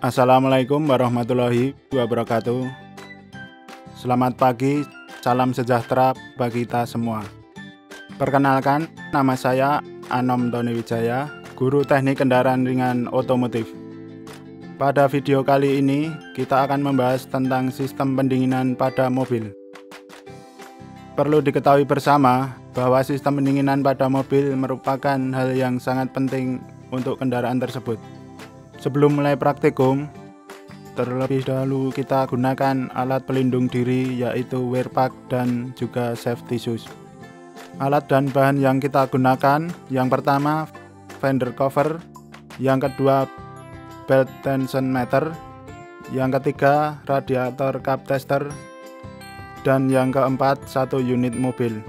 Assalamualaikum warahmatullahi wabarakatuh. Selamat pagi, salam sejahtera bagi kita semua. Perkenalkan, nama saya Anom Tony Wijaya, Guru Teknik Kendaraan Ringan Otomotif. Pada video kali ini, kita akan membahas tentang sistem pendinginan pada mobil. Perlu diketahui bersama bahwa sistem pendinginan pada mobil merupakan hal yang sangat penting untuk kendaraan tersebut. Sebelum mulai praktikum, terlebih dahulu kita gunakan alat pelindung diri yaitu wear pack dan juga safety shoes. Alat dan bahan yang kita gunakan, yang pertama fender cover, yang kedua belt tension meter, yang ketiga radiator cup tester, dan yang keempat satu unit mobil.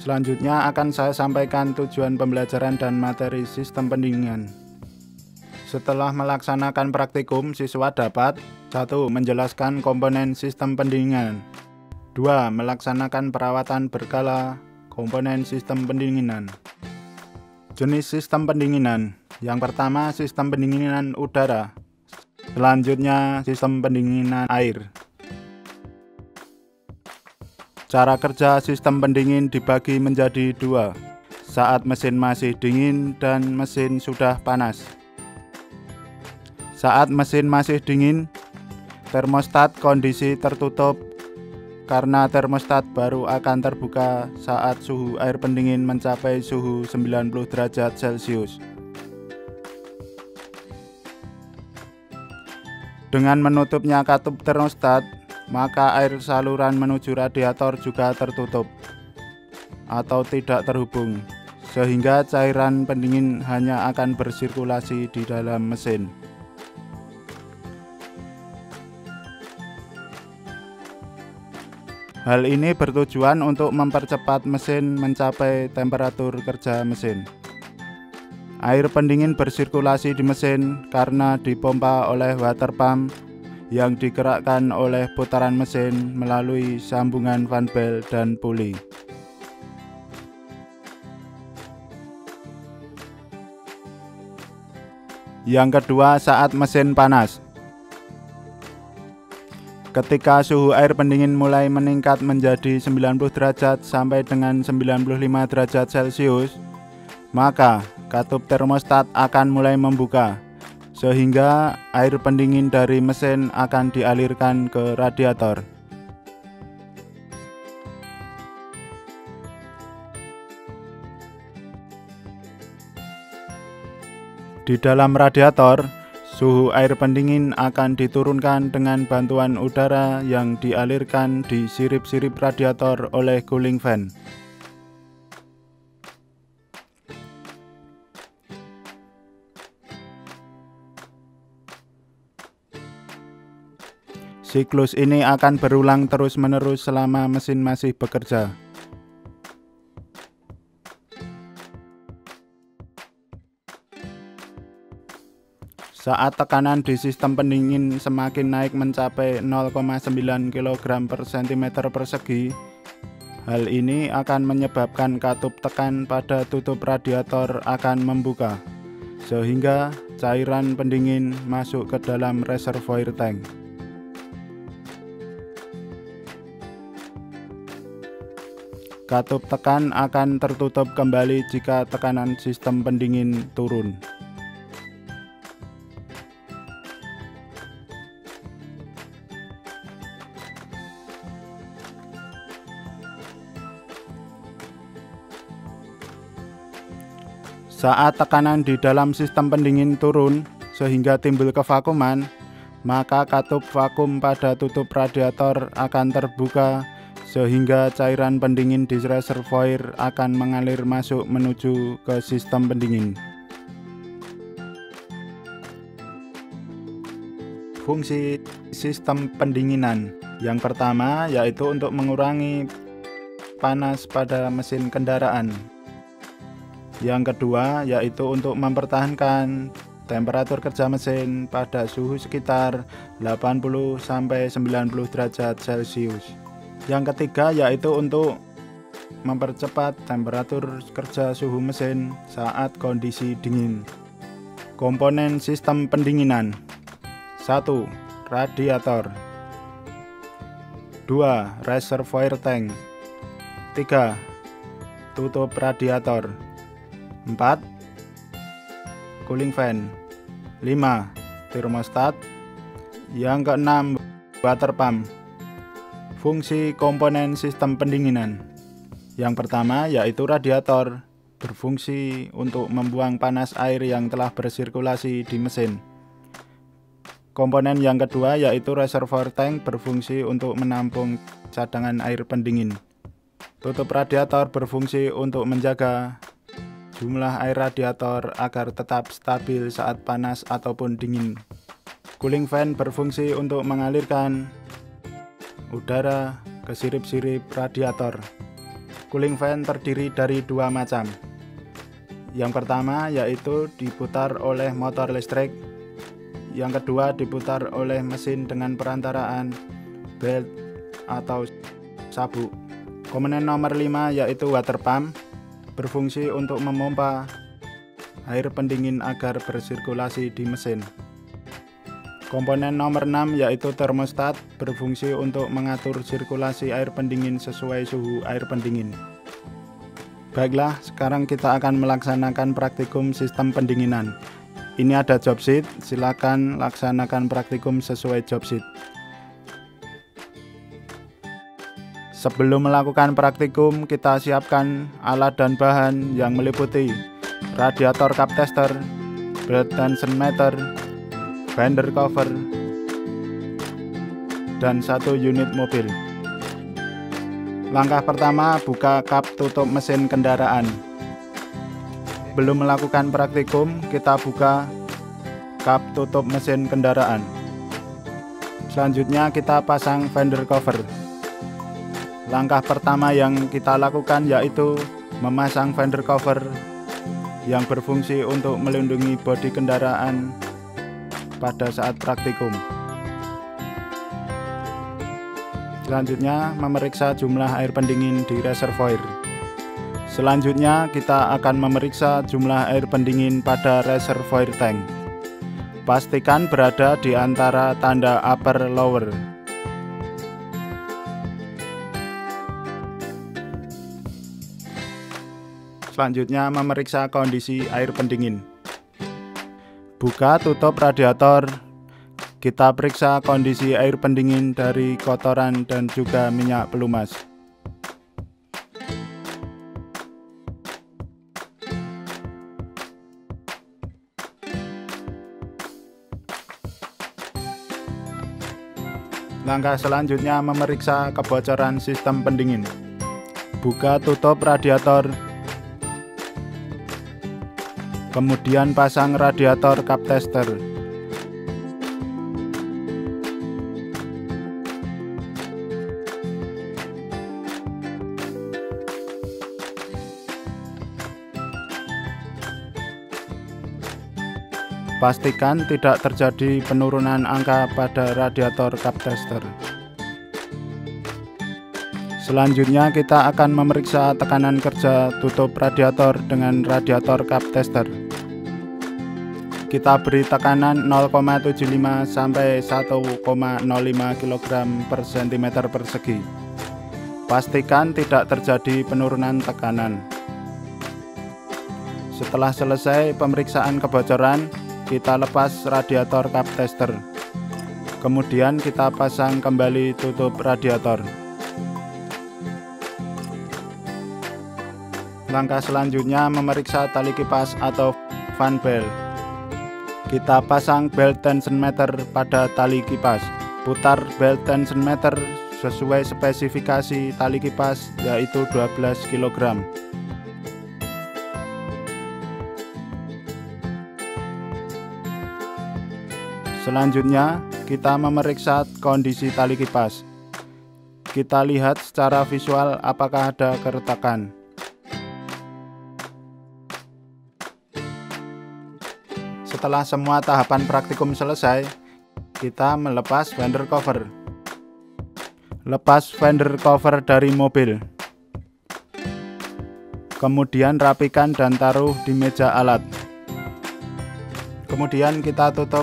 Selanjutnya akan saya sampaikan tujuan pembelajaran dan materi sistem pendinginan. Setelah melaksanakan praktikum, siswa dapat 1. Menjelaskan komponen sistem pendinginan, 2. Melaksanakan perawatan berkala komponen sistem pendinginan. Jenis sistem pendinginan, yang pertama sistem pendinginan udara, selanjutnya sistem pendinginan air. Cara kerja sistem pendingin dibagi menjadi dua, saat mesin masih dingin dan mesin sudah panas. Saat mesin masih dingin, termostat kondisi tertutup karena termostat baru akan terbuka saat suhu air pendingin mencapai suhu 90 derajat Celcius. Dengan menutupnya katup termostat, maka air saluran menuju radiator juga tertutup atau tidak terhubung, sehingga cairan pendingin hanya akan bersirkulasi di dalam mesin. Hal ini bertujuan untuk mempercepat mesin mencapai temperatur kerja mesin. Air pendingin bersirkulasi di mesin karena dipompa oleh water pump yang digerakkan oleh putaran mesin melalui sambungan fan belt dan puli. Yang kedua, saat mesin panas. Ketika suhu air pendingin mulai meningkat menjadi 90 derajat sampai dengan 95 derajat Celcius, maka katup termostat akan mulai membuka, sehingga air pendingin dari mesin akan dialirkan ke radiator. Di dalam radiator, suhu air pendingin akan diturunkan dengan bantuan udara yang dialirkan di sirip-sirip radiator oleh cooling fan. Siklus ini akan berulang terus-menerus selama mesin masih bekerja. Saat tekanan di sistem pendingin semakin naik mencapai 0,9 kg per cm persegi, hal ini akan menyebabkan katup tekan pada tutup radiator akan membuka, sehingga cairan pendingin masuk ke dalam reservoir tank. Katup tekan akan tertutup kembali jika tekanan sistem pendingin turun. Saat tekanan di dalam sistem pendingin turun sehingga timbul kevakuman, maka katup vakum pada tutup radiator akan terbuka, sehingga cairan pendingin di reservoir akan mengalir masuk menuju ke sistem pendingin. Fungsi sistem pendinginan yang pertama yaitu untuk mengurangi panas pada mesin kendaraan. Yang kedua yaitu untuk mempertahankan temperatur kerja mesin pada suhu sekitar 80–90 derajat Celcius. Yang ketiga yaitu untuk mempercepat temperatur kerja suhu mesin saat kondisi dingin. Komponen sistem pendinginan: 1. Radiator, 2. Reservoir tank, 3. Tutup radiator, 4. Cooling fan, 5. Termostat, yang keenam water pump. Fungsi komponen sistem pendinginan: yang pertama yaitu radiator, berfungsi untuk membuang panas air yang telah bersirkulasi di mesin. Komponen yang kedua yaitu reservoir tank, berfungsi untuk menampung cadangan air pendingin. Tutup radiator berfungsi untuk menjaga jumlah air radiator agar tetap stabil saat panas ataupun dingin. Cooling fan berfungsi untuk mengalirkan udara ke sirip-sirip radiator. Cooling fan terdiri dari dua macam. Yang pertama yaitu diputar oleh motor listrik. Yang kedua diputar oleh mesin dengan perantaraan belt atau sabuk. Komponen nomor 5 yaitu water pump, berfungsi untuk memompa air pendingin agar bersirkulasi di mesin. Komponen nomor 6 yaitu termostat, berfungsi untuk mengatur sirkulasi air pendingin sesuai suhu air pendingin. Baiklah, sekarang kita akan melaksanakan praktikum sistem pendinginan. Ini ada job sheet, silakan laksanakan praktikum sesuai job sheet. Sebelum melakukan praktikum, kita siapkan alat dan bahan yang meliputi radiator cup tester, belt tension meter, fender cover, dan 1 unit mobil. Langkah pertama, buka kap tutup mesin kendaraan. Belum melakukan praktikum, kita buka kap tutup mesin kendaraan. Selanjutnya kita pasang fender cover. Langkah pertama yang kita lakukan yaitu memasang fender cover yang berfungsi untuk melindungi bodi kendaraan pada saat praktikum. Selanjutnya memeriksa jumlah air pendingin di reservoir. Selanjutnya kita akan memeriksa jumlah air pendingin pada reservoir tank. Pastikan berada di antara tanda upper lower. Selanjutnya memeriksa kondisi air pendingin. Buka tutup radiator. Kita periksa kondisi air pendingin dari kotoran dan juga minyak pelumas. Langkah selanjutnya memeriksa kebocoran sistem pendingin. Buka tutup radiator. Kemudian pasang radiator cup tester. Pastikan tidak terjadi penurunan angka pada radiator cup tester. Selanjutnya kita akan memeriksa tekanan kerja tutup radiator dengan radiator cup tester. Kita beri tekanan 0,75 sampai 1,05 kg per cm persegi. Pastikan tidak terjadi penurunan tekanan. Setelah selesai pemeriksaan kebocoran, kita lepas radiator cup tester. Kemudian kita pasang kembali tutup radiator. Langkah selanjutnya memeriksa tali kipas atau fan belt. Kita pasang belt tension meter pada tali kipas. Putar belt tension meter sesuai spesifikasi tali kipas, yaitu 12 kg. Selanjutnya, kita memeriksa kondisi tali kipas. Kita lihat secara visual apakah ada keretakan. Setelah semua tahapan praktikum selesai, kita melepas fender cover. Lepas fender cover dari mobil. Kemudian rapikan dan taruh di meja alat. Kemudian kita tutup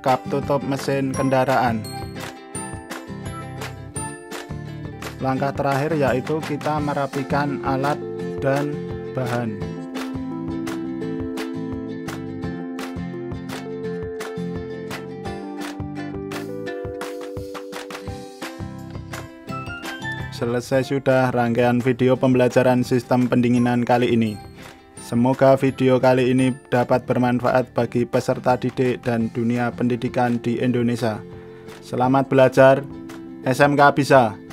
kap tutup mesin kendaraan. Langkah terakhir yaitu kita merapikan alat dan bahan. Selesai sudah rangkaian video pembelajaran sistem pendinginan kali ini. Semoga video kali ini dapat bermanfaat bagi peserta didik dan dunia pendidikan di Indonesia. Selamat belajar, SMK bisa!